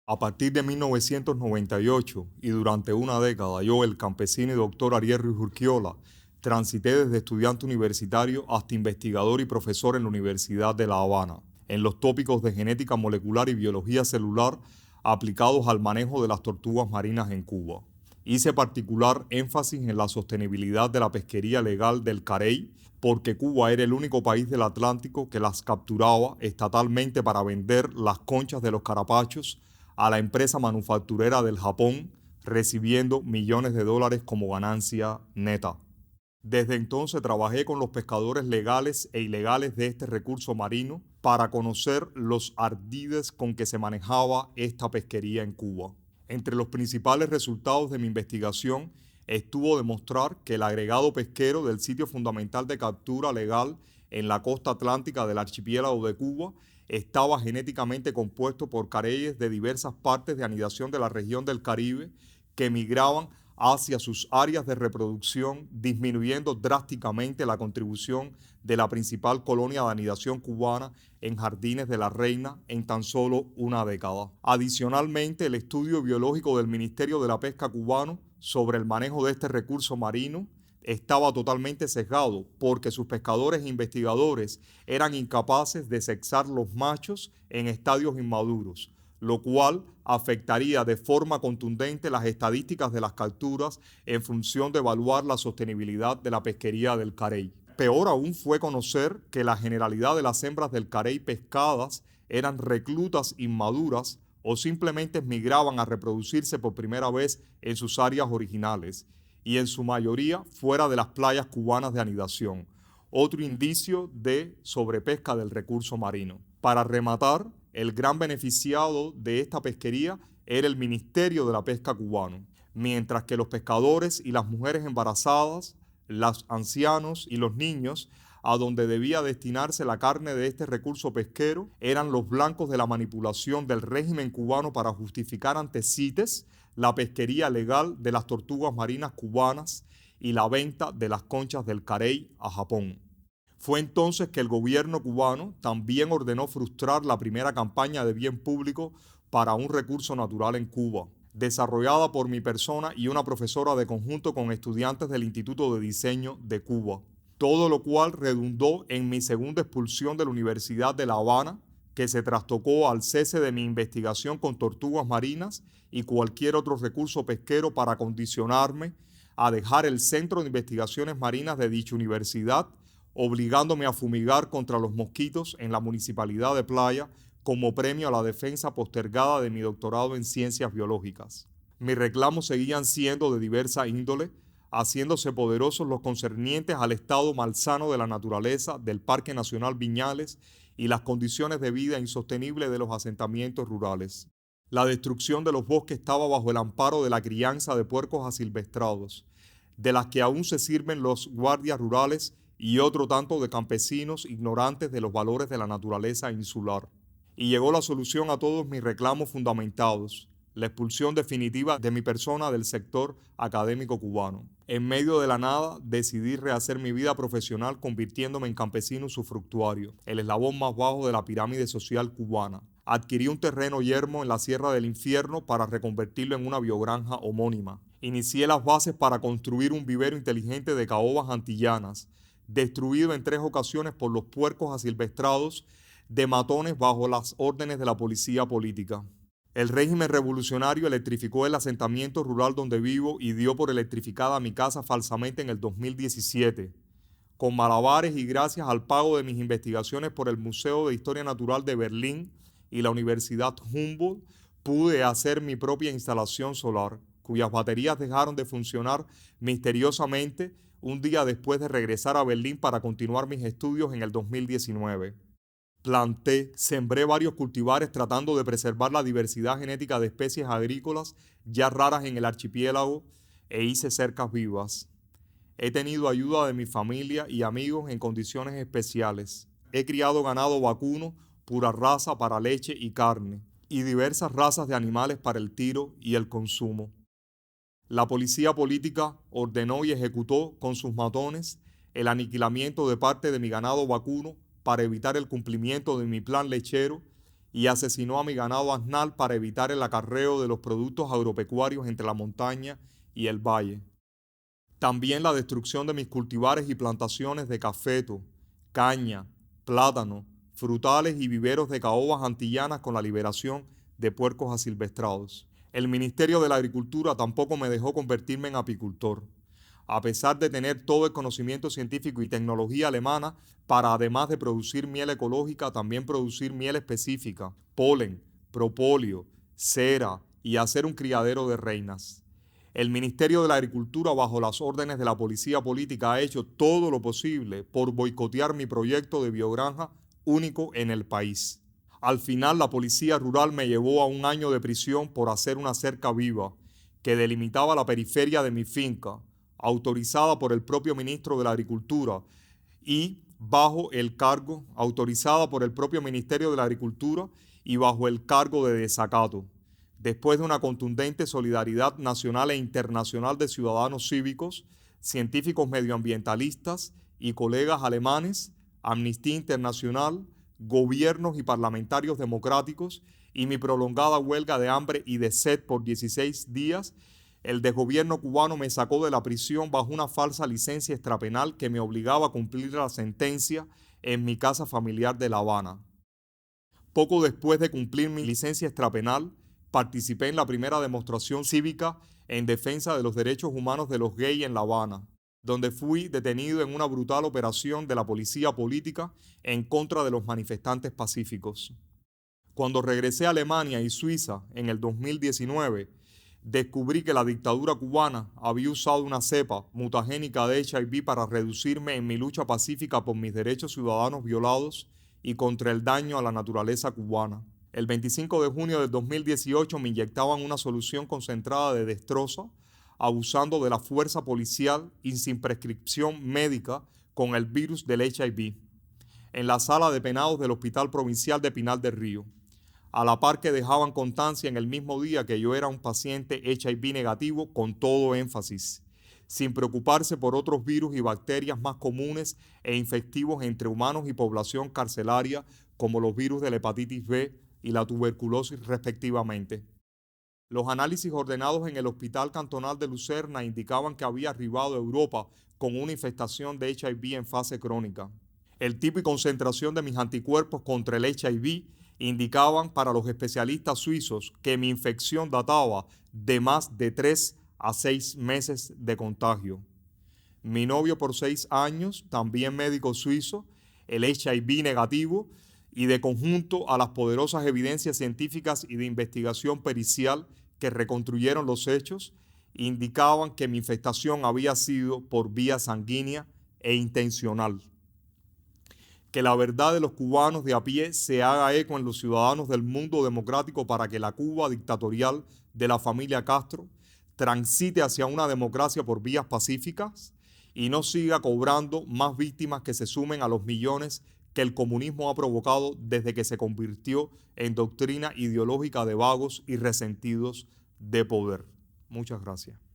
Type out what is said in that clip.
A partir de 1998 y durante una década, yo, el campesino y doctor Ariel Ruiz Urquiola, transité desde estudiante universitario hasta investigador y profesor en la Universidad de La Habana, en los tópicos de genética molecular y biología celular aplicados al manejo de las tortugas marinas en Cuba. Hice particular énfasis en la sostenibilidad de la pesquería legal del carey, porque Cuba era el único país del Atlántico que las capturaba estatalmente para vender las conchas de los carapachos a la empresa manufacturera del Japón, recibiendo millones de dólares como ganancia neta. Desde entonces trabajé con los pescadores legales e ilegales de este recurso marino para conocer los ardides con que se manejaba esta pesquería en Cuba. Entre los principales resultados de mi investigación estuvo demostrar que el agregado pesquero del sitio fundamental de captura legal en la costa atlántica del archipiélago de Cuba estaba genéticamente compuesto por careyes de diversas partes de anidación de la región del Caribe que migraban hacia sus áreas de reproducción, disminuyendo drásticamente la contribución de la principal colonia de anidación cubana en Jardines de la Reina en tan solo una década. Adicionalmente, el estudio biológico del Ministerio de la Pesca cubano sobre el manejo de este recurso marino estaba totalmente sesgado porque sus pescadores e investigadores eran incapaces de sexar los machos en estadios inmaduros, lo cual afectaría de forma contundente las estadísticas de las capturas en función de evaluar la sostenibilidad de la pesquería del carey. Peor aún fue conocer que la generalidad de las hembras del carey pescadas eran reclutas inmaduras o simplemente migraban a reproducirse por primera vez en sus áreas originales, y en su mayoría fuera de las playas cubanas de anidación, otro indicio de sobrepesca del recurso marino. Para rematar, el gran beneficiado de esta pesquería era el Ministerio de la Pesca cubano, mientras que los pescadores y las mujeres embarazadas, los ancianos y los niños, a donde debía destinarse la carne de este recurso pesquero, eran los blancos de la manipulación del régimen cubano para justificar ante CITES la pesquería legal de las tortugas marinas cubanas y la venta de las conchas del carey a Japón. Fue entonces que el gobierno cubano también ordenó frustrar la primera campaña de bien público para un recurso natural en Cuba, desarrollada por mi persona y una profesora de conjunto con estudiantes del Instituto de Diseño de Cuba, todo lo cual redundó en mi segunda expulsión de la Universidad de La Habana, que se trastocó al cese de mi investigación con tortugas marinas y cualquier otro recurso pesquero para condicionarme a dejar el Centro de Investigaciones Marinas de dicha universidad, obligándome a fumigar contra los mosquitos en la Municipalidad de Playa como premio a la defensa postergada de mi doctorado en Ciencias Biológicas. Mis reclamos seguían siendo de diversa índole, haciéndose poderosos los concernientes al estado malsano de la naturaleza del Parque Nacional Viñales y las condiciones de vida insostenibles de los asentamientos rurales. La destrucción de los bosques estaba bajo el amparo de la crianza de puercos asilvestrados, de las que aún se sirven los guardias rurales y otro tanto de campesinos ignorantes de los valores de la naturaleza insular. Y llegó la solución a todos mis reclamos fundamentados, la expulsión definitiva de mi persona del sector académico cubano. En medio de la nada decidí rehacer mi vida profesional convirtiéndome en campesino usufructuario, el eslabón más bajo de la pirámide social cubana. Adquirí un terreno yermo en la Sierra del Infierno para reconvertirlo en una biogranja homónima. Inicié las bases para construir un vivero inteligente de caobas antillanas, destruido en 3 ocasiones por los puercos asilvestrados de matones bajo las órdenes de la policía política. El régimen revolucionario electrificó el asentamiento rural donde vivo y dio por electrificada mi casa falsamente en el 2017. Con malabares y gracias al pago de mis investigaciones por el Museo de Historia Natural de Berlín y la Universidad Humboldt, pude hacer mi propia instalación solar, cuyas baterías dejaron de funcionar misteriosamente un día después de regresar a Berlín para continuar mis estudios en el 2019. Planté, sembré varios cultivares tratando de preservar la diversidad genética de especies agrícolas ya raras en el archipiélago e hice cercas vivas. He tenido ayuda de mi familia y amigos en condiciones especiales. He criado ganado vacuno, pura raza para leche y carne, y diversas razas de animales para el tiro y el consumo. La policía política ordenó y ejecutó con sus matones el aniquilamiento de parte de mi ganado vacuno para evitar el cumplimiento de mi plan lechero y asesinó a mi ganado asnal para evitar el acarreo de los productos agropecuarios entre la montaña y el valle. También la destrucción de mis cultivares y plantaciones de cafeto, caña, plátano, frutales y viveros de caobas antillanas con la liberación de puercos asilvestrados. El Ministerio de la Agricultura tampoco me dejó convertirme en apicultor, a pesar de tener todo el conocimiento científico y tecnología alemana para, además de producir miel ecológica, también producir miel específica, polen, propóleo, cera y hacer un criadero de reinas. El Ministerio de la Agricultura, bajo las órdenes de la policía política, ha hecho todo lo posible por boicotear mi proyecto de biogranja único en el país. Al final, la policía rural me llevó a 1 año de prisión por hacer una cerca viva que delimitaba la periferia de mi finca, autorizada por el propio ministro de la Agricultura y autorizada por el propio Ministerio de la Agricultura y bajo el cargo de desacato. Después de una contundente solidaridad nacional e internacional de ciudadanos cívicos, científicos medioambientalistas y colegas alemanes, Amnistía Internacional, gobiernos y parlamentarios democráticos y mi prolongada huelga de hambre y de sed por 16 días, el desgobierno cubano me sacó de la prisión bajo una falsa licencia extrapenal que me obligaba a cumplir la sentencia en mi casa familiar de La Habana. Poco después de cumplir mi licencia extrapenal, participé en la primera demostración cívica en defensa de los derechos humanos de los gays en La Habana, donde fui detenido en una brutal operación de la policía política en contra de los manifestantes pacíficos. Cuando regresé a Alemania y Suiza en el 2019, descubrí que la dictadura cubana había usado una cepa mutagénica de HIV para reducirme en mi lucha pacífica por mis derechos ciudadanos violados y contra el daño a la naturaleza cubana. El 25 de junio de 2018 me inyectaban una solución concentrada de destroza, abusando de la fuerza policial y sin prescripción médica con el virus del HIV, en la sala de penados del Hospital Provincial de Pinar del Río, a la par que dejaban constancia en el mismo día que yo era un paciente HIV negativo con todo énfasis, sin preocuparse por otros virus y bacterias más comunes e infectivos entre humanos y población carcelaria, como los virus de la hepatitis B y la tuberculosis respectivamente. Los análisis ordenados en el Hospital Cantonal de Lucerna indicaban que había arribado a Europa con una infestación de HIV en fase crónica. El tipo y concentración de mis anticuerpos contra el HIV indicaban para los especialistas suizos que mi infección databa de más de 3 a 6 meses de contagio. Mi novio por 6 años, también médico suizo, el HIV negativo, y de conjunto a las poderosas evidencias científicas y de investigación pericial que reconstruyeron los hechos, indicaban que mi infestación había sido por vía sanguínea e intencional. Que la verdad de los cubanos de a pie se haga eco en los ciudadanos del mundo democrático para que la Cuba dictatorial de la familia Castro transite hacia una democracia por vías pacíficas y no siga cobrando más víctimas que se sumen a los millones que el comunismo ha provocado desde que se convirtió en doctrina ideológica de vagos y resentidos de poder. Muchas gracias.